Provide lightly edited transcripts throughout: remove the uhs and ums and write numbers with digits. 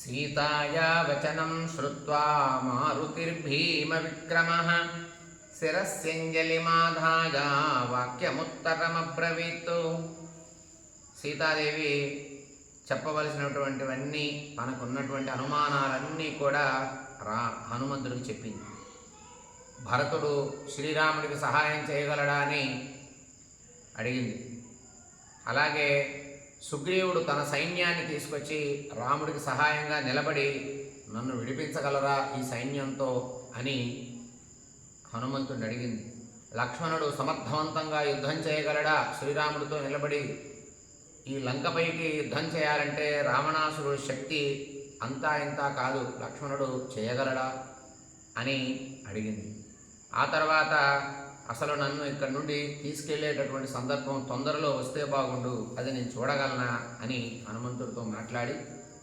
సీతాయా వచనం శ్రుత్వా మారుతిర్భీమవిక్రమః శిరస్యంజలిమాధాయ వాక్యముత్తరమబ్రవీత్. సీతాదేవి చెప్పవలసినటువంటివన్నీ, తనకున్నటువంటి అనుమానాలన్నీ కూడా హనుమంతుడికి చెప్పింది. భరతుడు శ్రీరాముడికి సహాయం చేయగలడా అని అడిగింది. అలాగే సుగ్రీవుడు తన సైన్యాన్ని తీసుకొచ్చి రాముడికి సహాయంగా నిలబడి నన్ను విడిపించగలరా ఈ సైన్యంతో అని హనుమంతుడిని అడిగింది. లక్ష్మణుడు సమర్థవంతంగా యుద్ధం చేయగలడా శ్రీరాముడితో నిలబడి, ఈ లంకపైకి యుద్ధం చేయాలంటే రావణాసురుడి శక్తి అంతా ఇంతా కాదు, లక్ష్మణుడు చేయగలడా అని అడిగింది. ఆ తర్వాత అసలు నన్ను ఇక్కడి నుండి తీసుకెళ్లేటటువంటి సందర్భం తొందరలో వస్తే బాగుండు, అది నేను చూడగలనా అని హనుమంతుడితో మాట్లాడి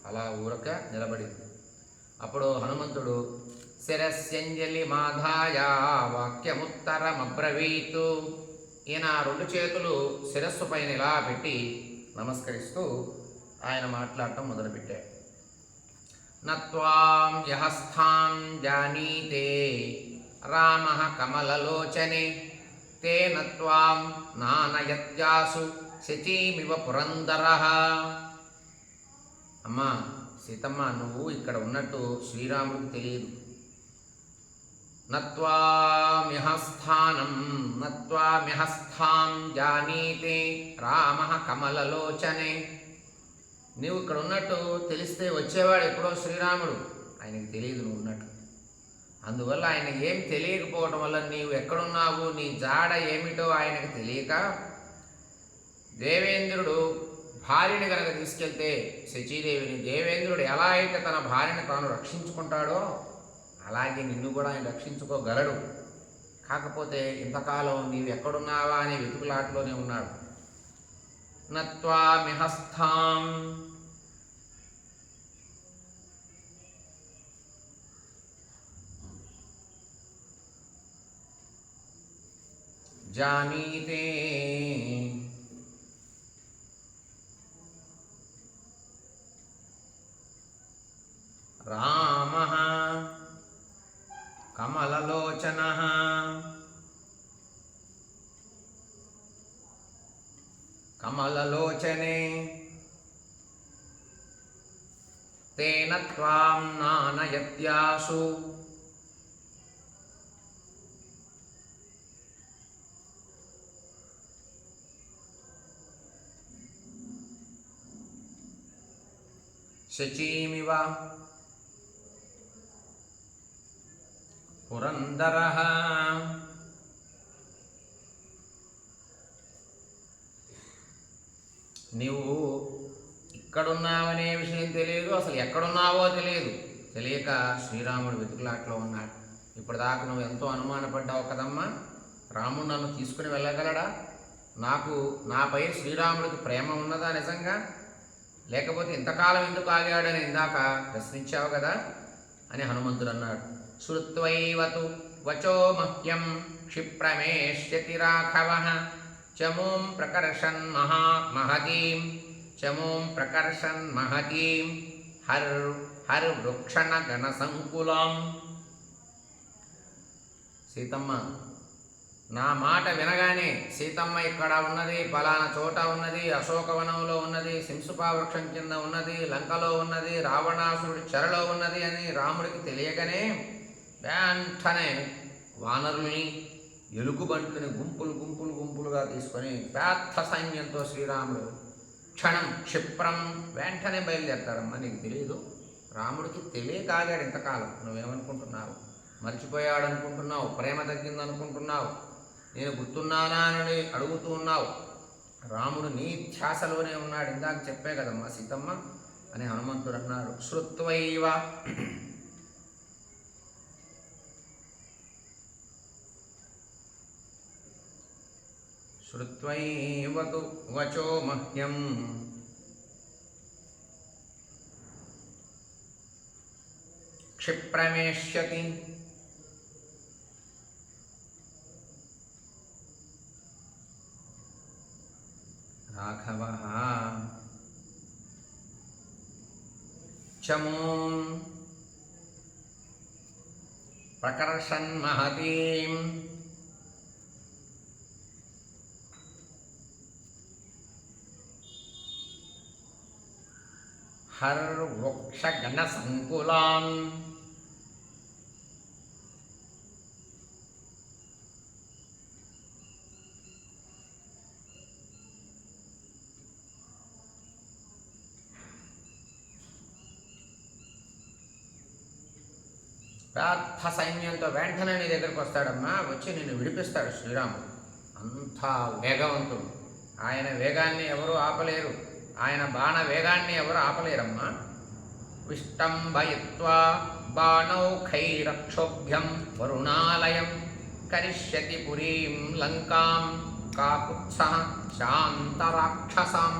అలా ఊరక నిలబడింది. అప్పుడు హనుమంతుడు శిరస్యంజలి మాధాయ వాక్యముత్తరమబ్రవీతు. ఈయన రెండు చేతులు శిరస్సు పైన ఇలా పెట్టి నమస్కరిస్తూ ఆయన మాట్లాడటం మొదలుపెట్టాడు. నత్వాం యహస్థాం జానీతే రామః కమలలోచనే తేన త్వాం నానయత్యాసు శచీమివ పురందరః. అమ్మా సీతమ్మ, నువ్వు ఇక్కడ ఉన్నట్టు శ్రీరాముడికి తెలియదు. నత్వామ్యహస్థాం జానీతే రామః కమలలోచనే. నువ్వు ఇక్కడ ఉన్నట్టు తెలిస్తే వచ్చేవాడు ఎప్పుడో శ్రీరాముడు, ఆయనకి తెలియదు నువ్వు ఉన్నట్టు. అందువల్ల ఆయన ఏం తెలియకపోవడం వల్ల నీవు ఎక్కడున్నావు, నీ జాడ ఏమిటో ఆయనకు తెలియక దేవేంద్రుడు భార్యని కనుక తీసుకెళ్తే శచీదేవిని, దేవేంద్రుడు ఎలా అయితే తన భార్యని తాను రక్షించుకుంటాడో అలాగే నిన్ను కూడా ఆయన రక్షించుకోగలడు. కాకపోతే ఇంతకాలం నీవు ఎక్కడున్నావా అనే వెతుకులాటలోనే ఉన్నాడు. నత్వామిహస్థాం జానీతే రామః కమలలోచనః కమలలోచనే తేన త్వాం నానయత్యాసు శచీమివ పురందరః. నీవు ఇక్కడున్నావనే విషయం తెలియదు, అసలు ఎక్కడున్నావో తెలియక శ్రీరాముడు వెతుకులాట్లో ఉన్నాడు. ఇప్పటిదాకా నువ్వు ఎంతో అనుమానపడ్డావు కదమ్మా, రాముడు నన్ను తీసుకుని వెళ్ళగలడా, నాపై శ్రీరాముడికి ప్రేమ ఉన్నదా నిజంగా, లేకపోతే ఇంతకాలం ఎందుకు ఆగాడని ఇందాక ప్రశ్నించావు కదా అని హనుమంతుడు అన్నాడు. శ్రుత్వైవతు వచో మహ్యం క్షిప్రమేష్యతి రాఘవః చమూం ప్రకర్షన్ మహతీం హర్వృక్షణ గణ సంకులం. సీతమ్మ, నా మాట వినగానే సీతమ్మ ఇక్కడ ఉన్నది, పలానా చోట ఉన్నది, అశోకవనంలో ఉన్నది, శింసుపా వృక్షం కింద ఉన్నది, లంకలో ఉన్నది, రావణాసురుడి చెరలో ఉన్నది అని రాముడికి తెలియగానే వెంటనే వానరుల్ని, ఎలుగుబంట్లని గుంపులుగా తీసుకొని పెద్ద సైన్యంతో శ్రీరాముడు క్షిప్రం వెంటనే బయలుదేరతాడమ్మా. నీకు తెలియదు, రాముడికి తెలియక ఆగాడు ఇంతకాలం. నువ్వేమనుకుంటున్నావు, మర్చిపోయాడు అనుకుంటున్నావు, ప్రేమ తగ్గిందనుకుంటున్నావు, నేను గుర్తున్నానా అని అడుగుతూ ఉన్నావు. రాముడు నీ ధ్యాసలోనే ఉన్నాడు, ఇందాక చెప్పే కదమ్మా సీతమ్మ అని హనుమంతుడు అన్నాడు. శ్రుత్వైవతు వచో మహ్యం క్షిప్రమేష్యతి రాఘవః ప్రకర్షన్ మహతీం హర్వృక్షగణ సంకులాన్ పెద్ద సైన్యంతో వెంటనే నీ దగ్గరికి వస్తాడమ్మా, వచ్చి నిన్ను విడిపిస్తాడు శ్రీరాముడు. అంత వేగవంతుడు. ఆయన వేగాన్ని ఎవరు ఆపలేరు, ఆయన బాణ వేగాన్ని ఎవరు ఆపలేరమ్మా. విష్టంభయిత్వా బాణౌఖైరక్షోభ్యం వరుణాలయం కరిష్యతి పురీం లంకాం కాకుత్సః శాంతరాక్షసాం.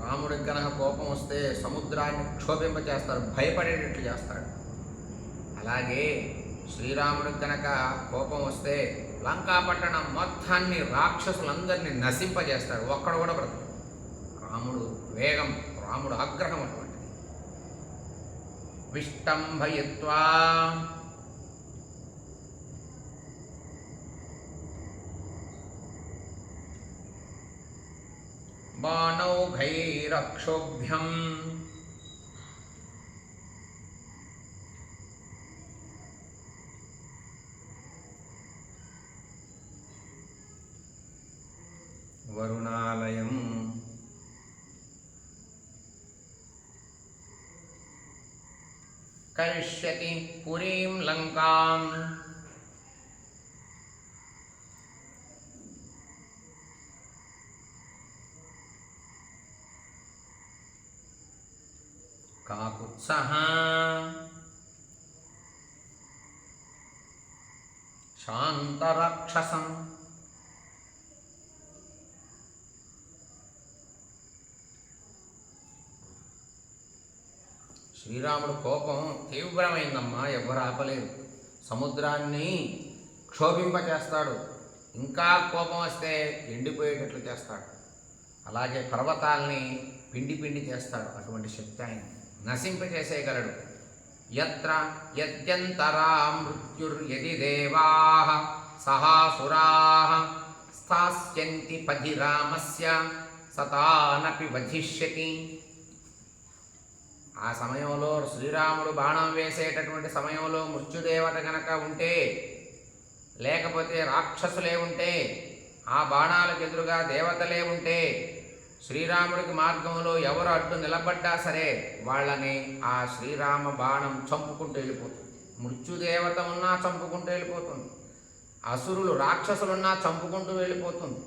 రాముడికి గనక కోపం వస్తే సముద్రాన్ని క్షోభింపచేస్తాడు, భయపడేటట్లు చేస్తాడు. అలాగే శ్రీరాముడికి గనక కోపం వస్తే లంకాపట్టణం మొత్తాన్ని రాక్షసులందరినీ నశింపజేస్తాడు, ఒక్కడు కూడా బ్రతకడు. రాముడు వేగం, రాముడు ఆగ్రహం అటువంటిది. విష్టంభయిత్వా బాణౌఘైరక్షోభ్యం వరుణాలయం కరిష్యతి పురీం లంకాం కాకుత్సః శాంతరాక్షసం. శ్రీరాముడు కోపం తీవ్రమైందమ్మా, ఎవ్వరు ఆపలేరు. సముద్రాన్ని క్షోభింపచేస్తాడు, ఇంకా కోపం వస్తే ఎండిపోయేటట్లు చేస్తాడు. అలాగే పర్వతాల్ని పిండి పిండి చేస్తాడు. అటువంటి శక్తి ఆయన నశింపచేసేయగలడు. యత్ర యద్యంతరా మృత్యుర్యది దేవాః సహాసురాః స్థాస్యంతి పథి రామస్య సతానపి వధిష్యతి. ఆ సమయంలో శ్రీరాముడు బాణం వేసేటటువంటి సమయంలో మృత్యుదేవత గనక ఉంటే, లేకపోతే రాక్షసులే ఉంటే, ఆ బాణాలకు ఎదురుగా దేవతలే ఉంటే, శ్రీరాముడికి మార్గంలో ఎవరు అడ్డు నిలబడ్డా సరే వాళ్ళని ఆ శ్రీరామ బాణం చంపుకుంటూ వెళ్ళిపోతుంది. మృత్యుదేవత ఉన్నా చంపుకుంటూ వెళ్ళిపోతుంది, అసురులు రాక్షసులున్నా చంపుకుంటూ వెళ్ళిపోతుంది.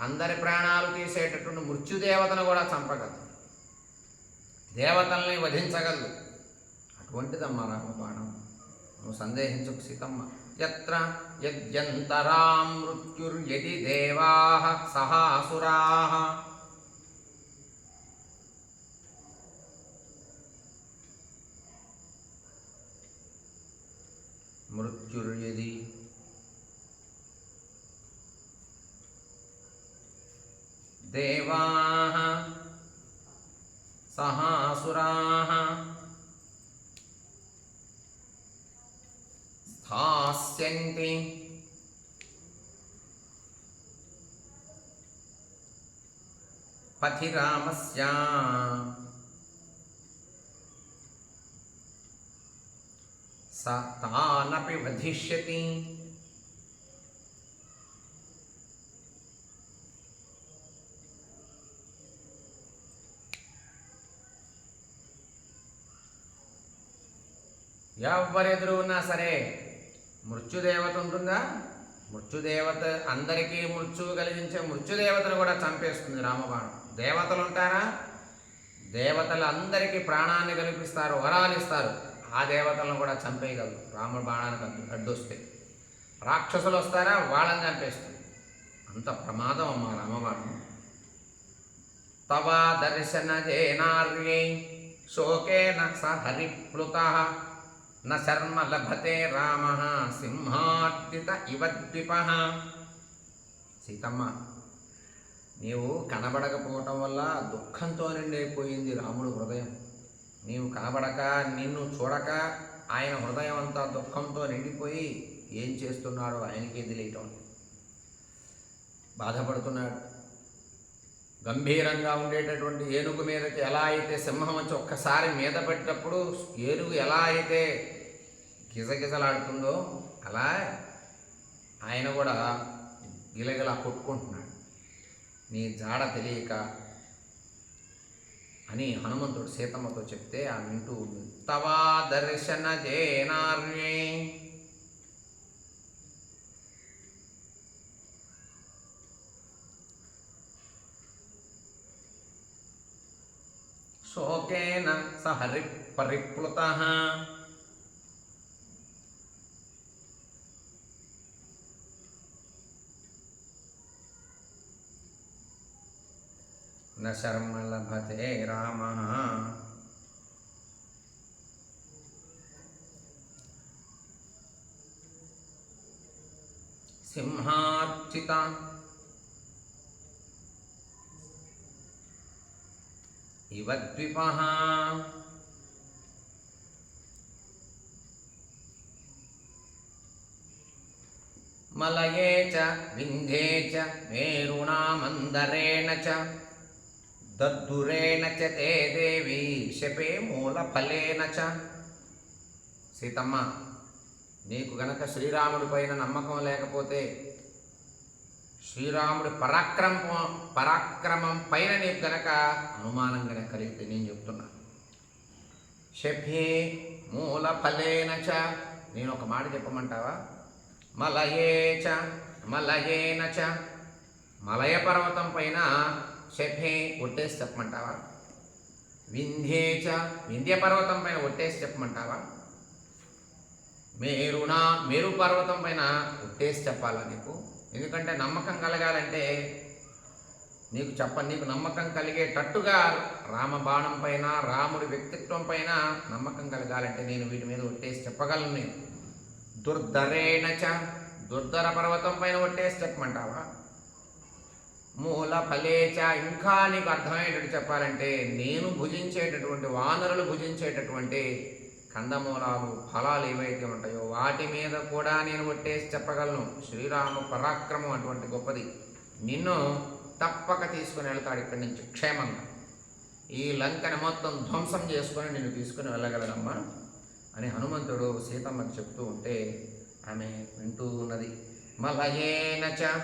అందరి ప్రాణాలు తీసేటటువంటి మృత్యుదేవతను కూడా చంపగలదు, దేవతల్ని వధించగలదు. అటువంటిదమ్మా రామబాణం, నువ్వు సందేహించకు సీతమ్మ. యత్ర యద్యంతరాం మృత్యుర్యది దేవాః సహాసురాః మృత్యుర్యది దేవాః సహాసురాః స్థాస్యంతి పథి రామస్య సతానపి వధిష్యతి. ఎవరెదురు ఉన్నా సరే మృత్యుదేవత ఉంటుందా? మృత్యుదేవత అందరికీ మృత్యువు కలిగించే మృత్యుదేవతను కూడా చంపేస్తుంది రామబాణం. దేవతలు ఉంటారా? దేవతలు అందరికీ ప్రాణాన్ని కల్పిస్తారు, వరాలు ఇస్తారు. ఆ దేవతలను కూడా చంపేయగలరు రాముడు బాణానికి అడ్డొస్తే. రాక్షసులు వస్తారా? వాళ్ళని చంపేస్తుంది. అంత ప్రమాదం అమ్మా రామబాణం. తవ దర్శన జేనార్యై శోకేన స హరిప్లుతః న శర్మ లభతే రామః సింహార్దిత ఇవ ద్విపః. సీతమ్మ, నీవు కనబడకపోవటం వల్ల దుఃఖంతో నిండైపోయింది రాముడు హృదయం. నీవు కనబడక, నిన్ను చూడక ఆయన హృదయం అంతా దుఃఖంతో నిండిపోయి ఏం చేస్తున్నాడో ఆయనకే తెలియటం, బాధపడుతున్నాడు. గంభీరంగా ఉండేటటువంటి ఏనుగు మీదకి ఎలా అయితే సింహం వచ్చి ఒక్కసారి మీద పెట్టినప్పుడు ఏనుగు ఎలా అయితే గిజగిజలాడుతుందో అలా ఆయన కూడా గిలగిలా కొట్టుకుంటున్నాడు, నీ జాడ తెలియక అని హనుమంతుడు సీతమ్మతో చెప్తే ఆమె వింటూ ఉంది. తవా దర్శన జేనార్యే శోకేన సహరి పరిప్లుతః న శర్మ లభతే రామః సింహార్చిత ఇవ ద్విపః మలయే చ వింధ్యే చ మేరుణా మందరేణ చ దద్దురేణ చ తే దేవి శపే మూలఫలేన చ. సీతమ్మ, నీకు గనక శ్రీరాముడి పైన నమ్మకం లేకపోతే, శ్రీరాముడి పరాక్రమం పైన నీకు గనక అనుమానం గనక కలిగితే నేను చెప్తున్నా, శపే మూలఫలేన చ, నేను ఒక మాట చెప్పమంటావా? మలయే చ మలయేన చ, మలయ పర్వతం పైన శపే ఒట్టేసి చెప్పమంటావా? వింధ్యే చ, వింధ్య పర్వతం పైన ఒట్టేసి చెప్పమంటావా? మేరునా, మేరు పర్వతం పైన ఒట్టేసి చెప్పాలా నీకు? ఎందుకంటే నమ్మకం కలగాలంటే నీకు నమ్మకం కలిగేటట్టుగా రామబాణం పైన, రాముడి వ్యక్తిత్వం పైన నమ్మకం కలగాలంటే నేను వీటి మీద ఒట్టేసి చెప్పగలను. నేను దుర్ధరేణ చ, దుర్ధర పర్వతం పైన ఒట్టేసి చెప్పమంటావా? మూల ఫలేచ, ఇంకా నీకు అర్థమయ్యేటట్టు చెప్పాలంటే నేను భుజించేటటువంటి, వానరులు భుజించేటటువంటి కందమూలాలు, ఫలాలు ఏవైతే ఉంటాయో వాటి మీద కూడా నేను ఒట్టేసి చెప్పగలను. శ్రీరామ పరాక్రమం అటువంటి గొప్పది. నిన్ను తప్పక తీసుకుని వెళ్తాడు ఇక్కడి నుంచి క్షేమంగా. ఈ లంకని మొత్తం ధ్వంసం చేసుకొని నిన్ను తీసుకుని వెళ్ళగలడమ్మా అని హనుమంతుడు సీతమ్మకి చెప్తూ ఉంటే ఆమె వింటూ ఉన్నది. మలయేన చ,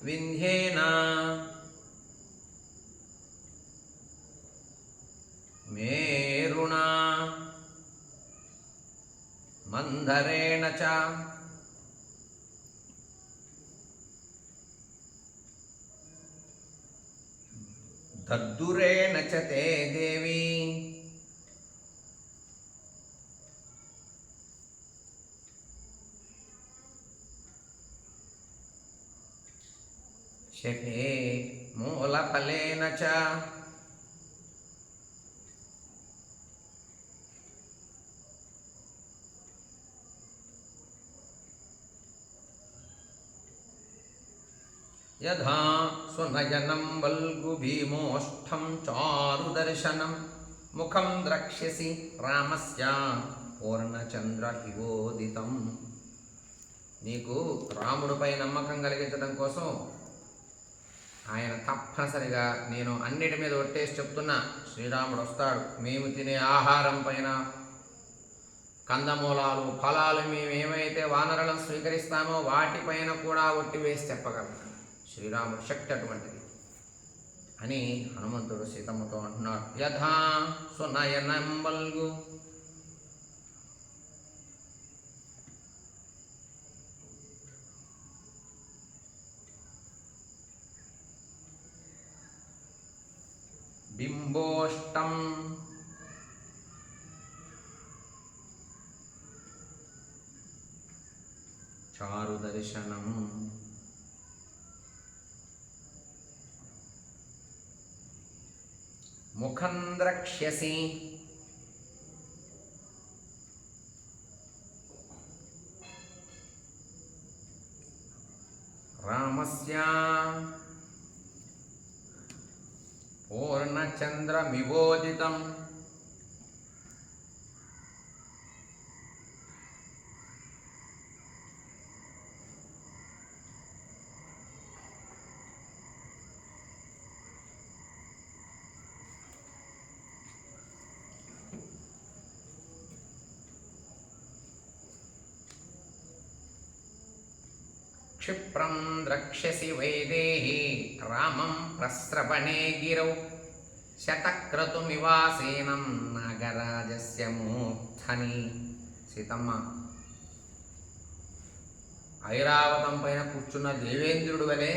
వింధ్యేన మేరుణా మందరేణ చ దద్దురేణ చ తే దేవి శపే మూలఫలేన చ. యథా స్వనయనం వల్గు భీమోష్ఠం చారుదర్శనం ముఖం ద్రక్ష్యసి రామస్య పూర్ణచంద్ర ఇవోదితం. నీకు రాముడిపై నమ్మకం కలిగించడం కోసం ఆయన తప్పనిసరిగా, నేను అన్నిటి మీద ఒట్టేసి చెప్తున్నా, శ్రీరాముడు వస్తాడు. మేము తినే ఆహారం పైన, కందమూలాలు, ఫలాలు, మేము ఏమైతే వానరులను స్వీకరిస్తామో వాటిపైన కూడా ఒట్టి వేసి చెప్పగలం. శ్రీరాముడు శక్తి అటువంటిది అని హనుమంతుడు సీతమ్మతో అంటున్నాడు. యథా సునయనం వల్గు, బింబోష్టం చారుదర్శనం ముఖం ద్రక్ష్యసి. రామస్య పూర్ణచంద్రమివోదితం క్షిప్రం ద్రక్ష్యసి వైదేహి రామం ప్రస్రవణే గిరౌ శతక్రతుమివాసీనం నాగరాజస్య మూర్ధని. సీతమ్మ ఐరావతం పైన కూర్చున్న దేవేంద్రుడు వలె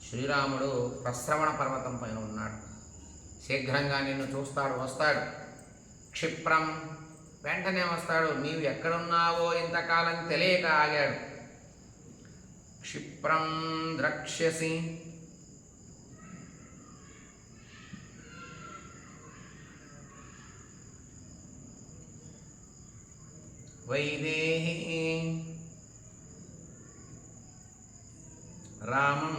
శ్రీరాముడు ప్రస్రవణ పర్వతం పైన ఉన్నాడు. శీఘ్రంగా నిన్ను చూస్తాడు, వస్తాడు. క్షిప్రం వెంటనే వస్తాడు. నీవు ఎక్కడున్నావో ఇంతకాలం తెలియక ఆగాడు. క్షిప్రం ద్రక్ష్యసి వైదేహి రామం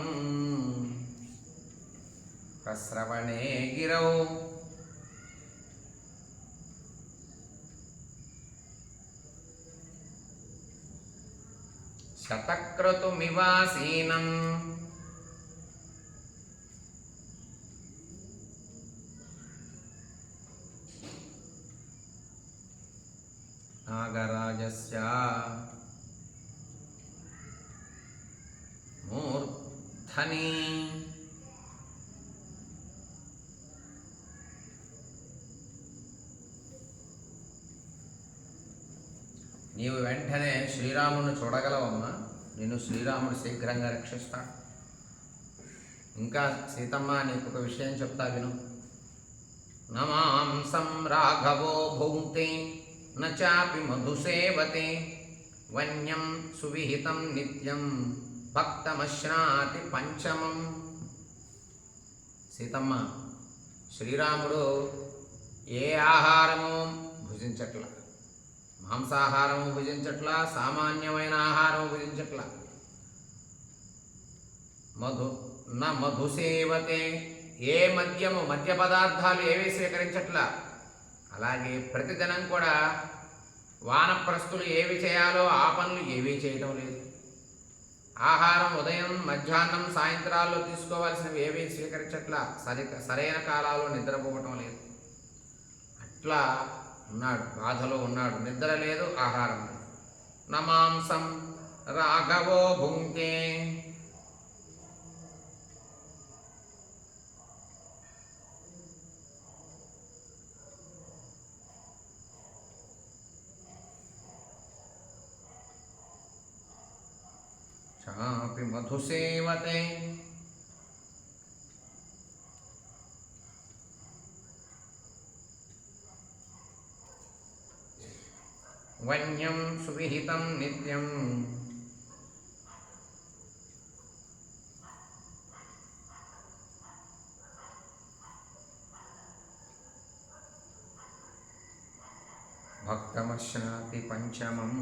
ప్రస్రవణే గిరౌ శతక్రతుమివాసీనం నాగరాజస్య మూర్ధని. నీవు వెంటనే శ్రీరాముని చూడగలవమ్మా. నిన్ను శ్రీరాముడు శీఘ్రంగా రక్షిస్తాడు. ఇంకా సీతమ్మ నీకు ఒక విషయం చెప్తా విను. నమాంసం రాఘవో భుంక్తే నాపి మధుసేవతే వన్యం సువిహితం నిత్యం భక్తమశ్నాతి పంచమం. సీతమ్మ శ్రీరాముడు ఏ ఆహారము భుజించట్ల, మాంసాహారము భుజించట్లా, సామాన్యమైన ఆహారము భుజించట్లా. మధుసేవతే ఏ మద్య పదార్థాలు ఏవి స్వీకరించట్లా. అలాగే ప్రతిదినం కూడా వానప్రస్థులు ఏవి చేయాలో ఆ పనులు ఏవీ చేయటం లేదు. ఆహారం ఉదయం, మధ్యాహ్నం, సాయంత్రాల్లో తీసుకోవాల్సినవి ఏవీ స్వీకరించట్లా. సరైన కాలాల్లో నిద్రపోవటం లేదు. అట్లా ఉన్నాడు, బాధలో ఉన్నాడు. నిద్ర లేదు, ఆహారం లేదు. నమాంసం రాఘవో భుంక్తే చాపి మధుసేవతే వన్యం సువిహితం నిత్యం భక్తమశ్నాతి పంచమం.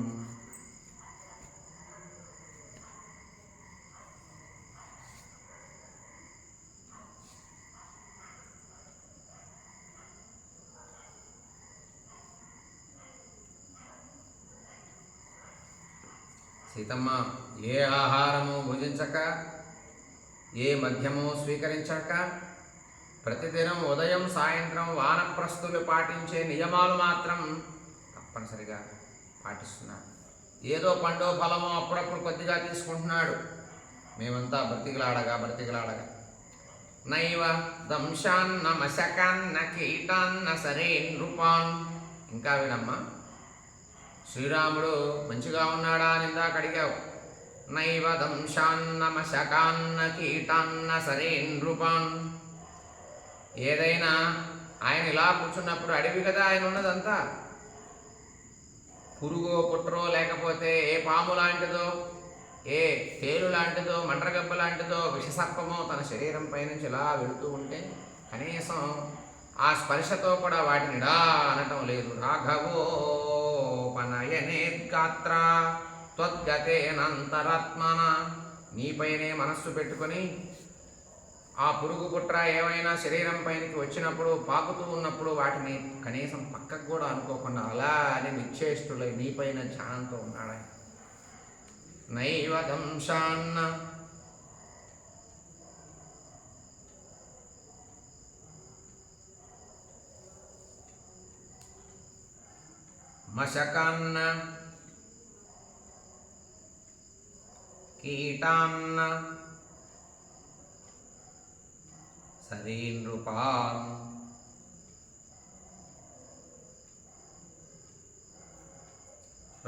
సీతమ్మ ఏ ఆహారము భుజించక, ఏ మద్యము స్వీకరించక, ప్రతిదినం ఉదయం సాయంత్రం వానప్రస్థులు పాటించే నియమాలు మాత్రం తప్పనిసరిగా పాటిస్తున్నాడు. ఏదో పండో ఫలమో అప్పుడప్పుడు కొద్దిగా తీసుకుంటున్నాడు. మేమంతా బ్రతికిలాడగా నైవ దంశాన్న మశకాన్న కీటాన్న సరే నృపాన్. ఇంకా వినమ్మా, శ్రీరాముడు మంచిగా ఉన్నాడా అని ఇందాక అడిగావు. నైవ దంశాన్న మశకాన్న కీటాన్న సరే నృపాన్. ఏదైనా ఆయన ఇలా కూర్చున్నప్పుడు అడవి కదా ఆయన ఉన్నదంతా. పురుగో పుట్రో లేకపోతే ఏ పాము లాంటిదో, ఏ తేలు లాంటిదో, మండ్రగబ్బ లాంటిదో, విషసర్పమో తన శరీరం పైనుంచి ఇలా వెళుతూ ఉంటే కనీసం ఆ స్పర్శతో కూడా వాటిని డా అనటం లేదు. రాఘవోపనయనే గాత్ర త్వద్గతేనంతరాత్మన, నీపైనే మనస్సు పెట్టుకొని ఆ పురుగు పుట్ర ఏమైనా శరీరం పైనకి వచ్చినప్పుడు పాకుతూ ఉన్నప్పుడు వాటిని కనీసం పక్కకు కూడా అనుకోకుండా అలా అని నిశ్చేష్టులై నీపైన ధ్యానంతో ఉన్నాడు. నైవ దంశాన్న, మశకాన్న, కీటాన్న, సరీనృపాన్,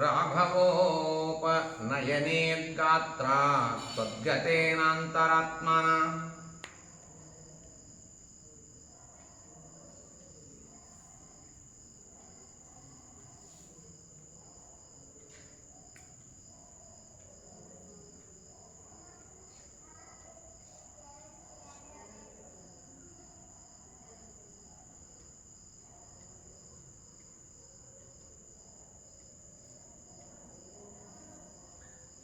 రాఘవోపనయనేద్గాత్రా త్వద్గతేనాంతరాత్మన.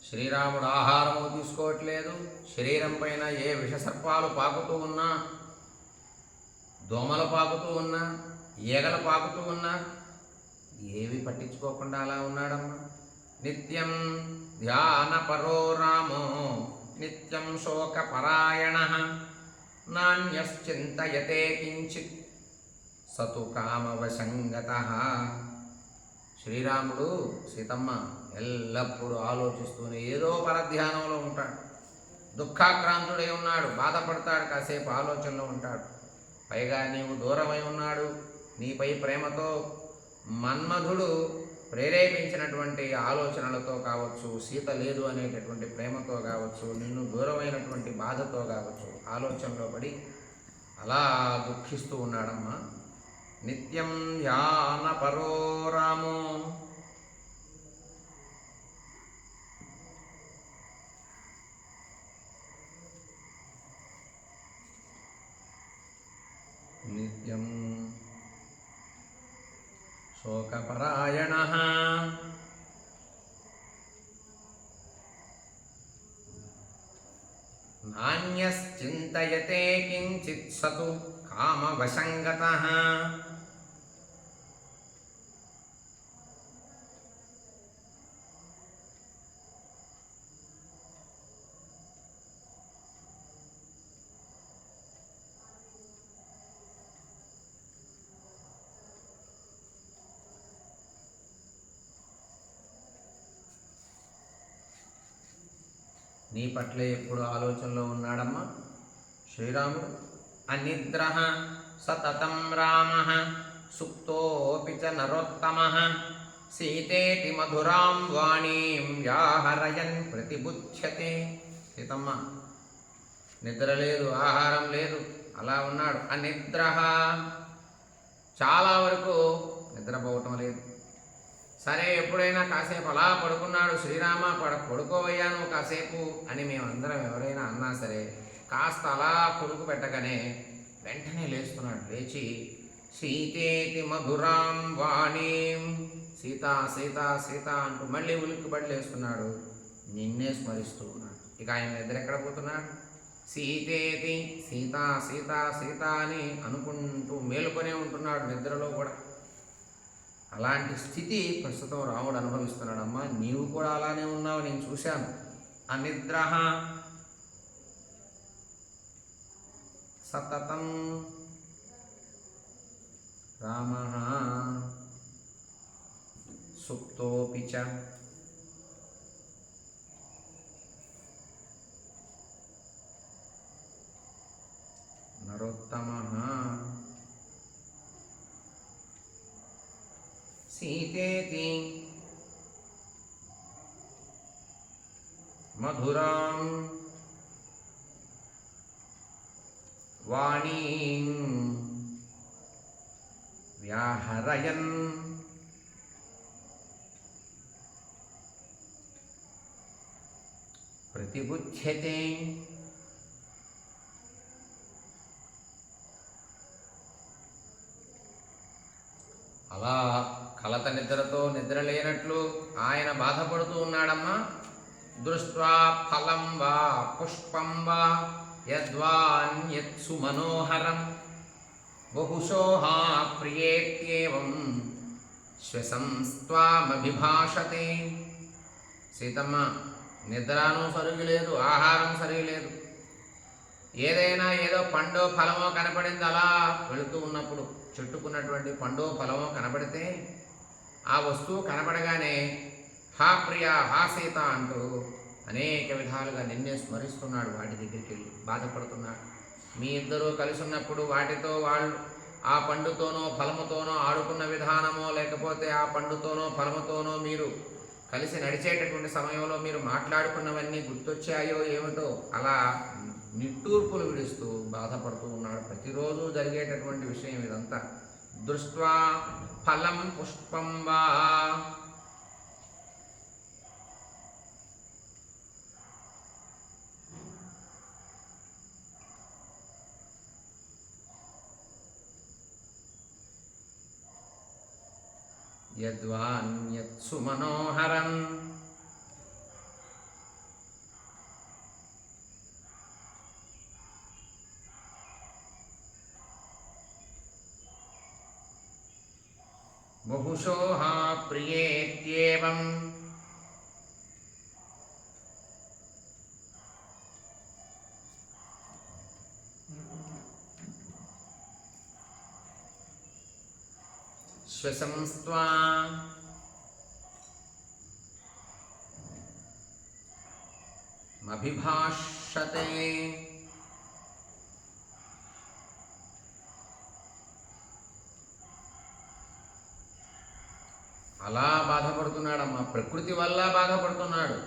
శ్రీరాముడు ఆహారము తీసుకోవట్లేదు. శరీరం పైన ఏ విషసర్పాలు పాకుతూ ఉన్నా, దోమలు పాకుతూ ఉన్నా, ఈగలు పాకుతూ ఉన్నా ఏవి పట్టించుకోకుండా అలా ఉన్నాడమ్మా. నిత్యం ధ్యానపరో రామో నిత్యం శోకపరాయణ, నాణ్యశ్చింతయతే కించిత్ సతు కామవశంగతః. శ్రీరాముడు సీతమ్మ ఎల్లప్పుడూ ఆలోచిస్తూనే ఏదో పరధ్యానంలో ఉంటాడు. దుఃఖాక్రాంతుడై ఉన్నాడు, బాధపడతాడు, కాసేపు ఆలోచనలో ఉంటాడు. పైగా నీవు దూరమై ఉన్నాడు. నీపై ప్రేమతో మన్మధుడు ప్రేరేపించినటువంటి ఆలోచనలతో కావచ్చు, సీత లేదు అనేటటువంటి ప్రేమతో కావచ్చు, నిన్ను దూరమైనటువంటి బాధతో కావచ్చు, ఆలోచనలో పడి అలా దుఃఖిస్తూ ఉన్నాడమ్మా. నిత్యం ధ్యానపరో రామో, నిత్యం శోకపరాయణః, నాణ్యశ్చింతయతే కించిత్ సతు కామవశంగతః. నీ పట్లే ఎప్పుడు ఆలోచనలో ఉన్నాడమ్మా శ్రీరాముడు. అనిద్రః సతతం రామః సుప్తోపి చ నరోత్తమః, సీతేతి మధురాం వాణీం వ్యాహరయన్ ప్రతిబుధ్యతే. సీతమ్మ నిద్ర లేదు, ఆహారం లేదు, అలా ఉన్నాడు. అనిద్రః, చాలా వరకు నిద్రపోవటం లేదు. సరే ఎప్పుడైనా కాసేపు అలా పడుకున్నాడు. శ్రీరామ పడుకోవయ్యాను కాసేపు అని మేమందరం ఎవరైనా అన్నా సరే కాస్త అలా కొడుకు పెట్టగానే వెంటనే లేస్తున్నాడు. లేచి సీతేతి మధురాం వాణీం, సీత సీత సీత అంటూ మళ్ళీ ఉలిక్కిపడి లేస్తున్నాడు. నిన్నే స్మరిస్తూ ఉన్నాడు. ఇక ఆయన నిద్ర ఎక్కడ పోతున్నాడు? సీతేతి, సీత సీత సీత అని అనుకుంటూ మేలుకొనే ఉంటున్నాడు నిద్రలో కూడా. అలాంటి స్థితి ప్రస్తుతం రాముడు అనుభవిస్తున్నాడమ్మా. నీవు కూడా అలానే ఉన్నావు, నేను చూశాను. అనిద్రః సతతం రామః సుప్తోపి చ నరోత్తమః, సీతేతి మధురాం వాణీం వ్యాహరయన్ ప్రతిబుధ్యతే. అలా కలత నిద్రతో నిద్ర లేనట్లు ఆయన బాధపడుతూ ఉన్నాడమ్మా. దృష్ట్వా ఫలం వా పుష్పం వా యద్వాన్యత్సు మనోహరం బహుశోహా ప్రియేత్యేవం శ్వసంస్త్వామభిభాషతే. సీతమ్మ, నిద్రను సరిగి లేదు, ఆహారం సరిగి లేదు. ఏదైనా ఏదో పండో ఫలమో కనపడింది, అలా వెళుతూ ఉన్నప్పుడు చెట్టుకున్నటువంటి పండో ఫలమో కనపడితే ఆ వస్తువు కనపడగానే హా ప్రియా, హా సీత అంటూ అనేక విధాలుగా నిన్నే స్మరిస్తున్నాడు. వాటి దగ్గరికి వెళ్ళి బాధపడుతున్నాడు. మీ ఇద్దరూ కలిసి ఉన్నప్పుడు వాటితో వాళ్ళు ఆ పండుతోనో ఫలముతోనో ఆడుకున్న విధానమో, లేకపోతే ఆ పండుతోనో ఫలముతోనో మీరు కలిసి నడిచేటటువంటి సమయంలో మీరు మాట్లాడుకున్నవన్నీ గుర్తొచ్చాయో ఏమిటో అలా నిట్టూర్పులు విడుస్తూ బాధపడుతూ ఉన్నాడు. ప్రతిరోజు జరిగేటటువంటి విషయం ఇదంతా. దృష్ట్వా ఫలం పుష్పం వా యద్వాన్యత్సు మనోహరం బహుశోహా ప్రియేత్యేవం శ్వసంస్త్వా మభిభాషతే. అలా బాధపడుతున్నాడమ్మా. ప్రకృతి వల్ల బాధపడుతున్నాడు.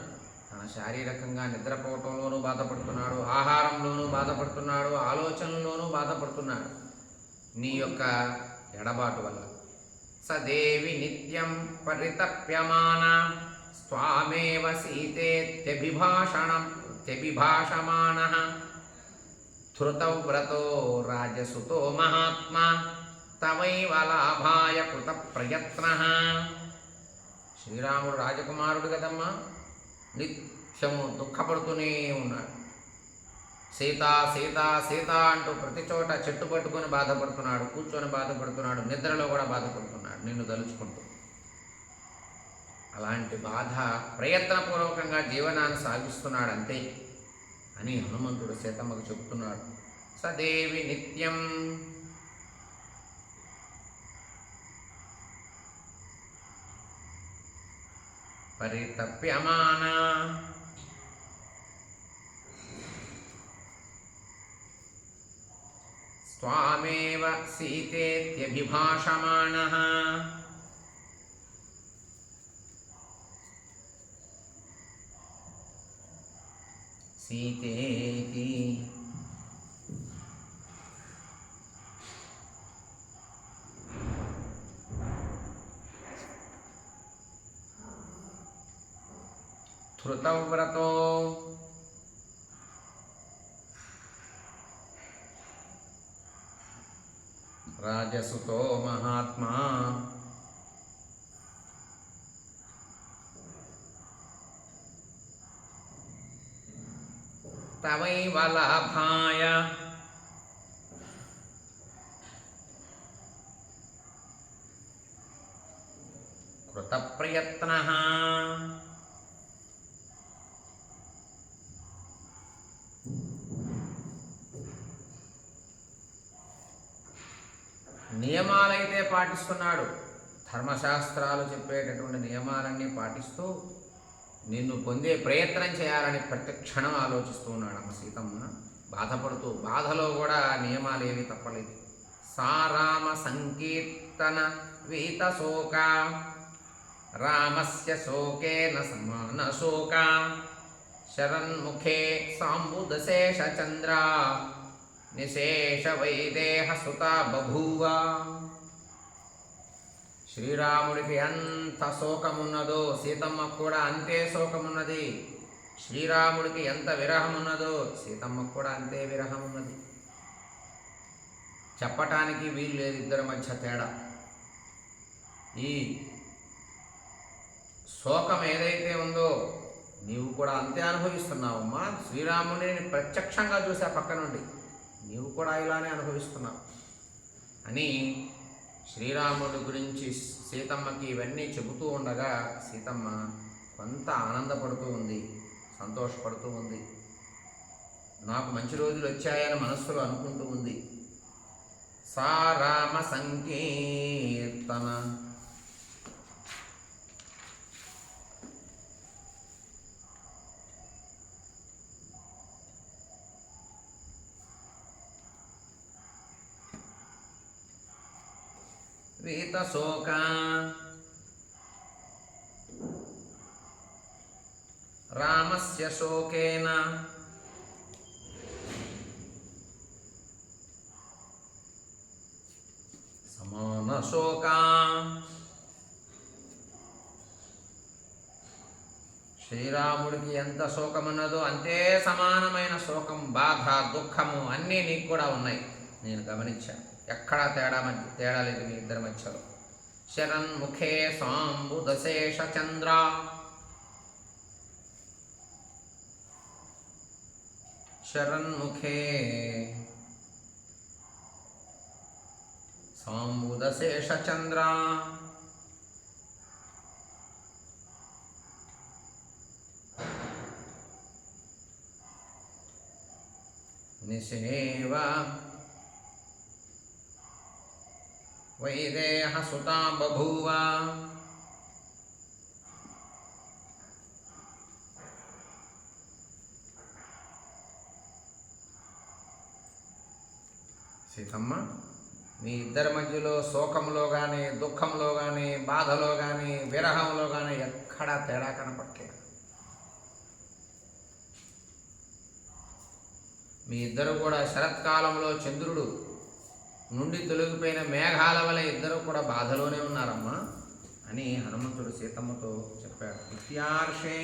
తన శారీరకంగా నిద్రపోవటంలోనూ బాధపడుతున్నాడు, ఆహారంలోనూ బాధపడుతున్నాడు, ఆలోచనలోనూ బాధపడుతున్నాడు. నీ యొక్క ఎడబాటు వల్ల. సదేవి నిత్యం పరితప్యమాన స్వామేవ సీతేత్యభిభాషమానః ధృతవ్రతో రాజసుతో మహాత్మా తవైవ లాభాయ కృత ప్రయత్నః. శ్రీరాముడు రాజకుమారుడు కదమ్మా, నిత్యము దుఃఖపడుతూనే ఉన్నాడు. సీత సీత సీత అంటూ ప్రతి చోట చెట్టు పట్టుకొని బాధపడుతున్నాడు, కూర్చొని బాధపడుతున్నాడు, నిద్రలో కూడా బాధపడుతున్నాడు నిన్ను తలుచుకుంటూ. అలాంటి బాధ ప్రయత్నపూర్వకంగా జీవనాన్ని సాగిస్తున్నాడు అంతే అని హనుమంతుడు సీతమ్మకు చెబుతున్నాడు. సదేవి నిత్యం పరితప్యమాన స్వామేవ సీతేత్యభిభాషమానః సీతేతి ధృతవ్రతో రాజసుతో మహాత్మా తవైవ లాభాయ కృత ప్రయత్నః. నియమాలైతే పాటిస్తున్నాడు, ధర్మశాస్త్రాలు చెప్పేటటువంటి నియమాలన్నీ పాటిస్తూ నిన్ను పొందే ప్రయత్నం చేయాలని ప్రతి క్షణం ఆలోచిస్తూ ఉన్నాడు అమ్మ సీతమ్మ. బాధపడుతూ, బాధలో కూడా నియమాలు ఏవి తప్పలేదు. సా రామ సంకీర్తన వీత శోక రామస్య శోకేన సమాన శోక శరన్ముఖే సాంబుదశేష చంద్ర నిశేష వైదేహ సుత బభూవ. శ్రీరాముడికి ఎంత శోకమున్నదో సీతమ్మకు కూడా అంతే శోకమున్నది. శ్రీరాముడికి ఎంత విరహం ఉన్నదో సీతమ్మకు కూడా అంతే విరహం ఉన్నది. చెప్పటానికి వీలు లేదు ఇద్దరి మధ్య తేడా. ఈ శోకం ఏదైతే ఉందో నీవు కూడా అంతే అనుభవిస్తున్నావమ్మా. శ్రీరాముడిని ప్రత్యక్షంగా చూసా పక్క నుండి, నీవు కూడా ఇలానే అనుభవిస్తున్నావు అని శ్రీరాముడి గురించి సీతమ్మకి ఇవన్నీ చెబుతూ ఉండగా సీతమ్మ కొంత ఆనందపడుతూ ఉంది, సంతోషపడుతూ ఉంది. నాకు మంచి రోజులు వచ్చాయని మనస్సులో అనుకుంటూ ఉంది. సా రామ సంకీర్తన. వీతశోక రామస్య శోకేన సమాన శోక. శ్రీరాముడికి ఎంత శోకమున్నదో అంతే సమానమైన శోకం, బాధ, దుఃఖము అన్నీ నీకు కూడా ఉన్నాయి. నేను గమనించాను, ఎక్కడా తేడా లేదు మీ ఇద్దరి మధ్యలో. శరన్ముఖే సాంబుదశేష చంద్ర. శరన్ముఖే సాంబుదశేష చంద్ర. నిషేవ వైదేహ సుతా బభూవ. సీతమ్మ, మీ ఇద్దరి మధ్యలో శోకంలో కానీ, దుఃఖంలో కానీ, బాధలో కానీ, విరహంలో కానీ ఎక్కడా తేడా కనపట్లేదు. మీ ఇద్దరు కూడా శరత్కాలంలో చంద్రుడు నుండి తొలగిపోయిన మేఘాల వలె ఇద్దరు కూడా బాధలోనే ఉన్నారమ్మా అని హనుమంతుడు సీతమ్మతో చెప్పాడు. ఇత్యార్షే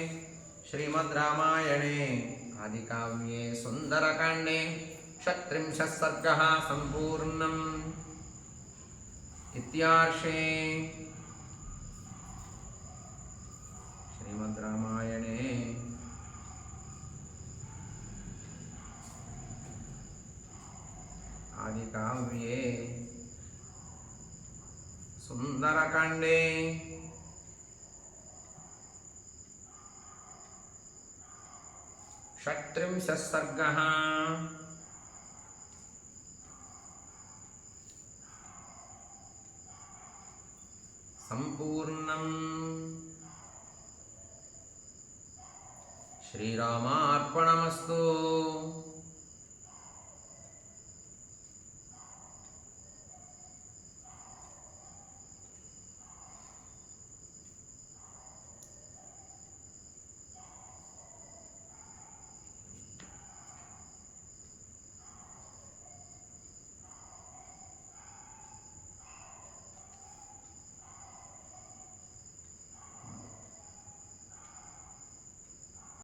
శ్రీమద్ రామాయణే ఆది కావ్యే సుందరకాండే 36 సర్గః సంపూర్ణం. ఇత్యార్షే శ్రీమద్ రామాయణే ఆది కావ్యే సుందరకాండే 36 సర్గః సంపూర్ణం. శ్రీరామార్పణమస్తు.